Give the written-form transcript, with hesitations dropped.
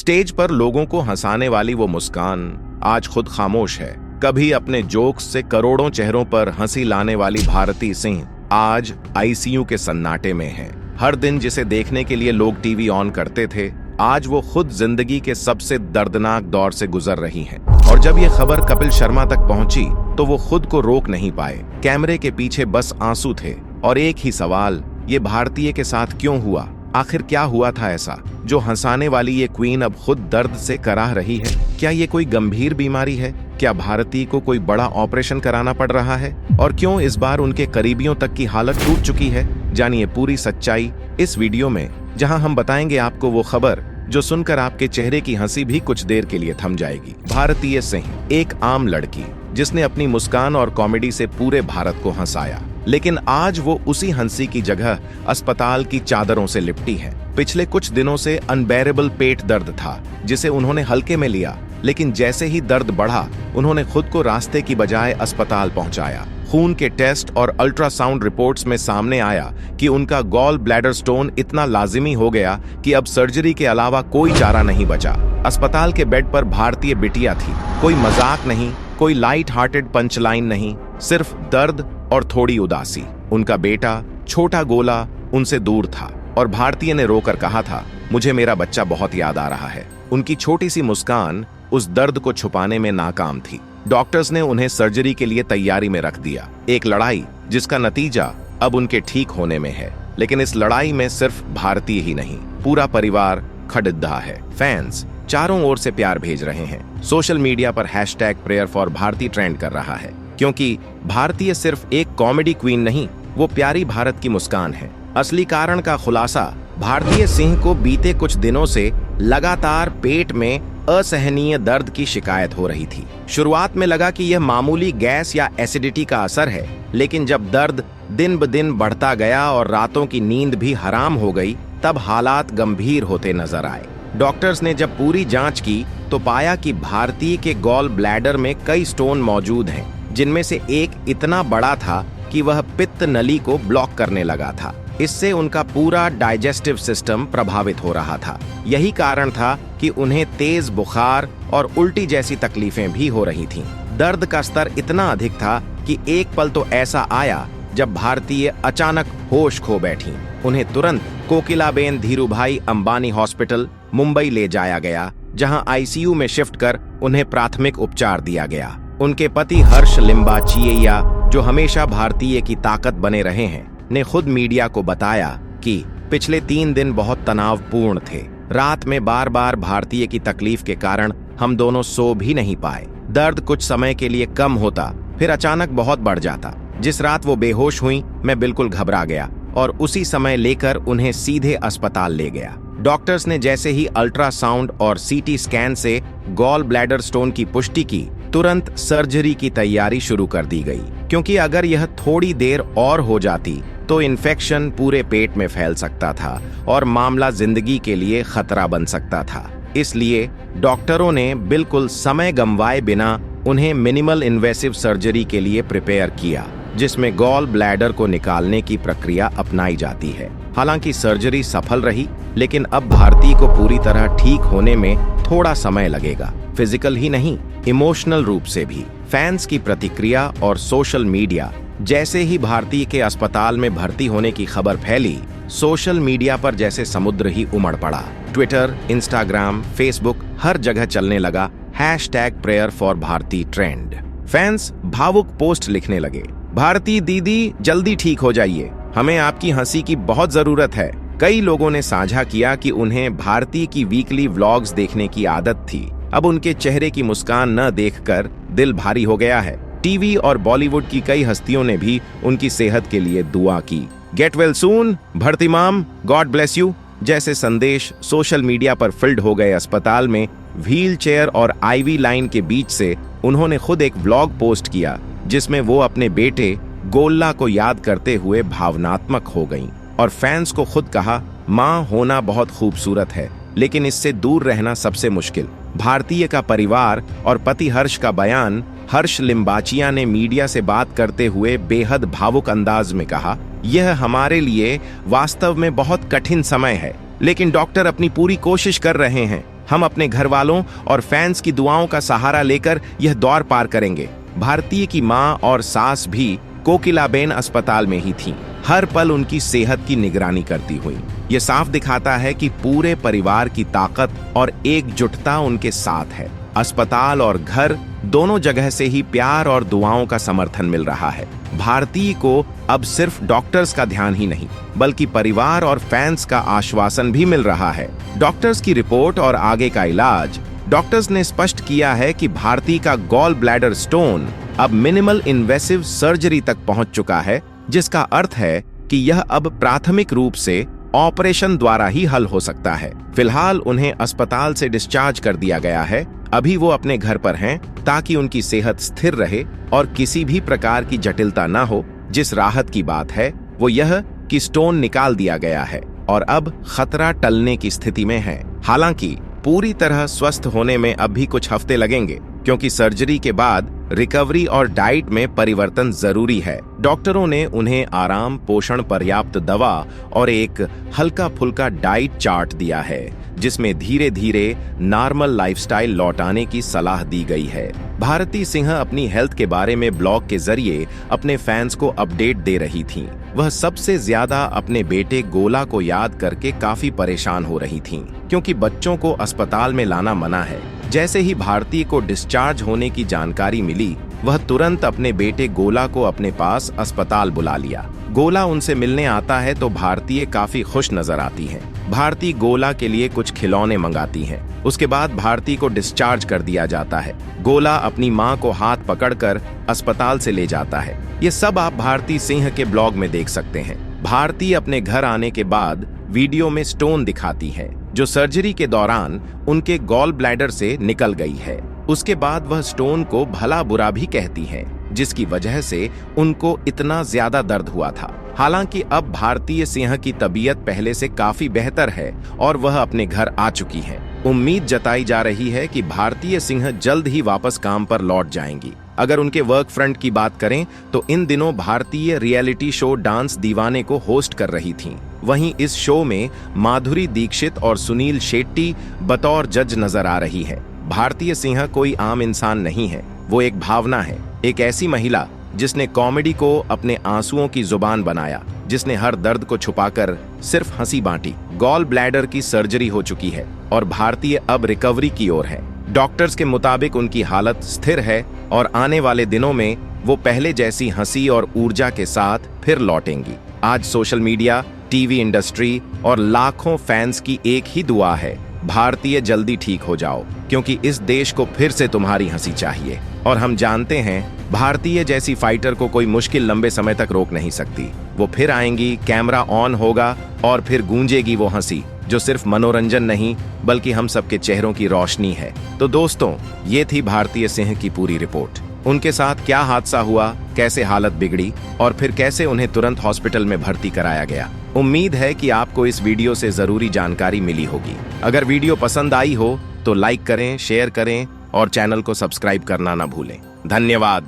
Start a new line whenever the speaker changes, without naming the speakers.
Stage पर लोगों को हंसाने वाली वो मुस्कान आज खुद खामोश है। कभी अपने जोक्स से करोड़ों चेहरों पर हंसी लाने वाली भारती सिंह आज आईसीयू के सन्नाटे में है। हर दिन जिसे देखने के लिए लोग टीवी ऑन करते थे, आज वो खुद जिंदगी के सबसे दर्दनाक दौर से गुजर रही हैं। और जब ये खबर कपिल शर्मा तक पहुंची तो वो खुद को रोक नहीं पाए। कैमरे के पीछे बस आंसू थे और एक ही सवाल, ये भारतीय के साथ क्यों हुआ? आखिर क्या हुआ था ऐसा जो हंसाने वाली ये क्वीन अब खुद दर्द से कराह रही है? क्या ये कोई गंभीर बीमारी है? क्या भारती को कोई बड़ा ऑपरेशन कराना पड़ रहा है? और क्यों इस बार उनके करीबियों तक की हालत टूट चुकी है? जानिए पूरी सच्चाई इस वीडियो में, जहां हम बताएंगे आपको वो खबर जो सुनकर आपके चेहरे की हंसी भी कुछ देर के लिए थम जाएगी। भारतीय सिंह एक आम लड़की जिसने अपनी मुस्कान और कॉमेडी से पूरे भारत को हंसाया, लेकिन आज वो उसी हंसी की जगह अस्पताल की चादरों से लिपटी है। पिछले कुछ दिनों से अनबेरेबल पेट दर्द था जिसे उन्होंने हल्के में लिया, लेकिन जैसे ही दर्द बढ़ा उन्होंने खुद को रास्ते की बजाय अस्पताल पहुंचाया। खून के टेस्ट और अल्ट्रासाउंड रिपोर्ट्स में सामने आया कि उनका गॉल ब्लैडर स्टोन इतना लाजिमी हो गया कि अब सर्जरी के अलावा कोई चारा नहीं बचा। अस्पताल के बेड पर भारतीय बिटिया थी। कोई मजाक नहीं, कोई लाइट हार्टेड पंचलाइन नहीं, सिर्फ दर्द और थोड़ी उदासी। उनका बेटा छोटा गोला उनसे दूर था और भारतीय ने रोकर कहा था, मुझे मेरा बच्चा बहुत याद आ रहा है। उनकी छोटी सी मुस्कान उस दर्द को छुपाने में नाकाम थी। डॉक्टर्स ने उन्हें सर्जरी के लिए तैयारी में रख दिया। एक लड़ाई जिसका नतीजा अब उनके ठीक होने में है। लेकिन इस लड़ाई में सिर्फ भारतीय ही नहीं, पूरा परिवार खड़िद्दा है। फैंस चारों ओर से प्यार भेज रहे हैं। सोशल मीडिया पर #PrayerForBharti ट्रेंड कर रहा है, क्योंकि भारतीय सिर्फ एक कॉमेडी क्वीन नहीं, वो प्यारी भारत की मुस्कान है। असली कारण का खुलासा, भारतीय सिंह को बीते कुछ दिनों से लगातार पेट में असहनीय दर्द की शिकायत हो रही थी। शुरुआत में लगा कि यह मामूली गैस या एसिडिटी का असर है, लेकिन जब दर्द दिन ब दिन बढ़ता गया और रातों की नींद भी हराम हो गई, तब हालात गंभीर होते नजर आए। डॉक्टर्स ने जब पूरी जांच की तो पाया कि भारतीय के गॉल ब्लैडर में कई स्टोन मौजूद हैं, जिनमें से एक इतना बड़ा था कि वह पित्त नली को ब्लॉक करने लगा था। इससे उनका पूरा डाइजेस्टिव सिस्टम प्रभावित हो रहा था। यही कारण था कि उन्हें तेज बुखार और उल्टी जैसी तकलीफें भी हो रही थीं। दर्द का स्तर इतना अधिक था कि एक पल तो ऐसा आया जब भारतीय अचानक होश खो बैठी। उन्हें तुरंत कोकिलाबेन धीरूभाई अंबानी हॉस्पिटल मुंबई ले जाया गया, जहां आईसीयू में शिफ्ट कर उन्हें प्राथमिक उपचार दिया गया। उनके पति हर्ष लिम्बाचिया, जो हमेशा भारतीय की ताकत बने रहे हैं, ने खुद मीडिया को बताया कि पिछले 3 दिन बहुत तनावपूर्ण थे। रात में बार बार भारतीय की तकलीफ के कारण हम दोनों सो भी नहीं पाए। दर्द कुछ समय के लिए कम होता, फिर अचानक बहुत बढ़ जाता। जिस रात वो बेहोश हुई, मैं बिल्कुल घबरा गया और उसी समय लेकर उन्हें सीधे अस्पताल ले गया। डॉक्टर्स ने जैसे ही अल्ट्रासाउंड और सीटी स्कैन से गॉल ब्लैडर स्टोन की पुष्टि की, तुरंत सर्जरी की तैयारी शुरू कर दी गई, क्योंकि अगर यह थोड़ी देर और हो जाती तो इन्फेक्शन पूरे पेट में फैल सकता था और मामला जिंदगी के लिए खतरा बन सकता था। इसलिए डॉक्टरों ने बिल्कुल समय गंवाए बिना उन्हें मिनिमल इन्वेसिव सर्जरी के लिए प्रिपेयर किया, जिसमें गॉल ब्लैडर को निकालने की प्रक्रिया अपनाई जाती है। हालांकि सर्जरी सफल रही, लेकिन अब भारती को पूरी तरह ठीक होने में थोड़ा समय लगेगा। फिजिकल ही नहीं, इमोशनल रूप से भी। फैंस की प्रतिक्रिया और सोशल मीडिया, जैसे ही भारती के अस्पताल में भर्ती होने की खबर फैली, सोशल मीडिया पर जैसे समुद्र ही उमड़ पड़ा। ट्विटर, इंस्टाग्राम, फेसबुक, हर जगह चलने लगा #PrayerForBharti ट्रेंड। फैंस भावुक पोस्ट लिखने लगे, भारती दीदी जल्दी ठीक हो जाइए, हमें आपकी हंसी की बहुत जरूरत है। कई लोगों ने साझा किया कि उन्हें भारती की वीकली व्लॉग्स देखने की आदत थी। अब उनके चेहरे की मुस्कान न देखकर दिल भारी हो गया है। टीवी और बॉलीवुड की कई हस्तियों ने भी उनकी सेहत के लिए दुआ की। गेट वेल सून, भरती माम, गॉड ब्लेस यू जैसे संदेश सोशल मीडिया पर फिल्ड हो गए। अस्पताल में व्हील चेयर और आईवी लाइन के बीच से उन्होंने खुद एक व्लॉग पोस्ट किया, जिसमें वो अपने बेटे गोल्ला को याद करते हुए भावनात्मक हो गईं और फैंस को खुद कहा, माँ होना बहुत खूबसूरत है, लेकिन इससे दूर रहना सबसे मुश्किल। भारतीय का परिवार और पति हर्ष का बयान, हर्ष लिम्बाचिया ने मीडिया से बात करते हुए बेहद भावुक अंदाज में कहा, यह हमारे लिए वास्तव में बहुत कठिन समय है, लेकिन डॉक्टर अपनी पूरी कोशिश कर रहे हैं। हम अपने घर वालों और फैंस की दुआओं का सहारा लेकर यह दौर पार करेंगे। भारतीय की मां और सास भी कोकिलाबेन अस्पताल में ही थीं। हर पल उनकी सेहत की निगरानी करती हुई। ये साफ दिखाता है कि पूरे परिवार की ताकत और एकजुटता उनके साथ है। अस्पताल और घर दोनों जगह से ही प्यार और दुआओं का समर्थन मिल रहा है। भारतीय को अब सिर्फ डॉक्टर्स का ध्यान ही नहीं, बल्कि परिवार और फैंस का आश्वासन भी मिल रहा है। डॉक्टर्स की रिपोर्ट और आगे का इलाज। डॉक्टर्स ने स्पष्ट किया है कि भारती का गॉल ब्लैडर स्टोन अब मिनिमल इन्वेसिव सर्जरी तक पहुंच चुका है, जिसका अर्थ है कि यह अब प्राथमिक रूप से ऑपरेशन द्वारा ही हल हो सकता है। फिलहाल उन्हें अस्पताल से डिस्चार्ज कर दिया गया है। अभी वो अपने घर पर हैं ताकि उनकी सेहत स्थिर रहे और किसी भी प्रकार की जटिलता न हो। जिस राहत की बात है वो यह कि स्टोन निकाल दिया गया है और अब खतरा टलने की स्थिति में है। हालांकि पूरी तरह स्वस्थ होने में अब भी कुछ हफ्ते लगेंगे, क्योंकि सर्जरी के बाद रिकवरी और डाइट में परिवर्तन जरूरी है। डॉक्टरों ने उन्हें आराम, पोषण, पर्याप्त दवा और एक हल्का फुल्का डाइट चार्ट दिया है, जिसमें धीरे धीरे नॉर्मल लाइफस्टाइल लौटाने की सलाह दी गई है। भारती सिंह अपनी हेल्थ के बारे में ब्लॉग के जरिए अपने फैंस को अपडेट दे रही थीं। वह सबसे ज्यादा अपने बेटे गोला को याद करके काफी परेशान हो रही थीं, क्योंकि बच्चों को अस्पताल में लाना मना है। जैसे ही भारती को डिस्चार्ज होने की जानकारी मिली, वह तुरंत अपने बेटे गोला को अपने पास अस्पताल बुला लिया। गोला उनसे मिलने आता है तो भारतीय काफी खुश नजर आती है। भारती गोला के लिए कुछ खिलौने मंगाती हैं। उसके बाद भारती को डिस्चार्ज कर दिया जाता है। गोला अपनी मां को हाथ पकड़कर अस्पताल से ले जाता है। ये सब आप भारती सिंह के ब्लॉग में देख सकते हैं। भारती अपने घर आने के बाद वीडियो में स्टोन दिखाती है, जो सर्जरी के दौरान उनके गॉल ब्लैडर से निकल गई है। उसके बाद वह स्टोन को भला बुरा भी कहती है, जिसकी वजह से उनको इतना ज्यादा दर्द हुआ था। हालांकि अब भारतीय सिंह की तबीयत पहले से काफी बेहतर है और वह अपने घर आ चुकी है। उम्मीद जताई जा रही है कि भारतीय सिंह जल्द ही वापस काम पर लौट जाएंगी। अगर उनके वर्क फ्रंट की बात करें तो इन दिनों भारतीय रियलिटी शो डांस दीवाने को होस्ट कर रही थीं। वहीं इस शो में माधुरी दीक्षित और सुनील शेट्टी बतौर जज नजर आ रही है। भारतीय सिंह कोई आम इंसान नहीं है, वो एक भावना है, एक ऐसी महिला जिसने कॉमेडी को अपने आंसुओं की जुबान बनाया, जिसने हर दर्द को छुपाकर सिर्फ हंसी बांटी। गॉल ब्लैडर की सर्जरी हो चुकी है और भारतीय अब रिकवरी की ओर है। डॉक्टर्स के मुताबिक उनकी हालत स्थिर है और आने वाले दिनों में वो पहले जैसी हंसी और ऊर्जा के साथ फिर लौटेंगी। आज सोशल मीडिया, टीवी इंडस्ट्री और लाखों फैंस की एक ही दुआ है, भारतीय जल्दी ठीक हो जाओ, क्योंकि इस देश को फिर से तुम्हारी हंसी चाहिए। और हम जानते हैं भारतीय जैसी फाइटर को कोई मुश्किल लंबे समय तक रोक नहीं सकती। वो फिर आएंगी, कैमरा ऑन होगा और फिर गूंजेगी वो हंसी, जो सिर्फ मनोरंजन नहीं बल्कि हम सबके चेहरों की रोशनी है। तो दोस्तों, ये थी भारतीय सिंह की पूरी रिपोर्ट। उनके साथ क्या हादसा हुआ, कैसे हालत बिगड़ी और फिर कैसे उन्हें तुरंत हॉस्पिटल में भर्ती कराया गया। उम्मीद है कि आपको इस वीडियो से जरूरी जानकारी मिली होगी। अगर वीडियो पसंद आई हो तो लाइक करें, शेयर करें और चैनल को सब्सक्राइब करना ना भूलें। धन्यवाद।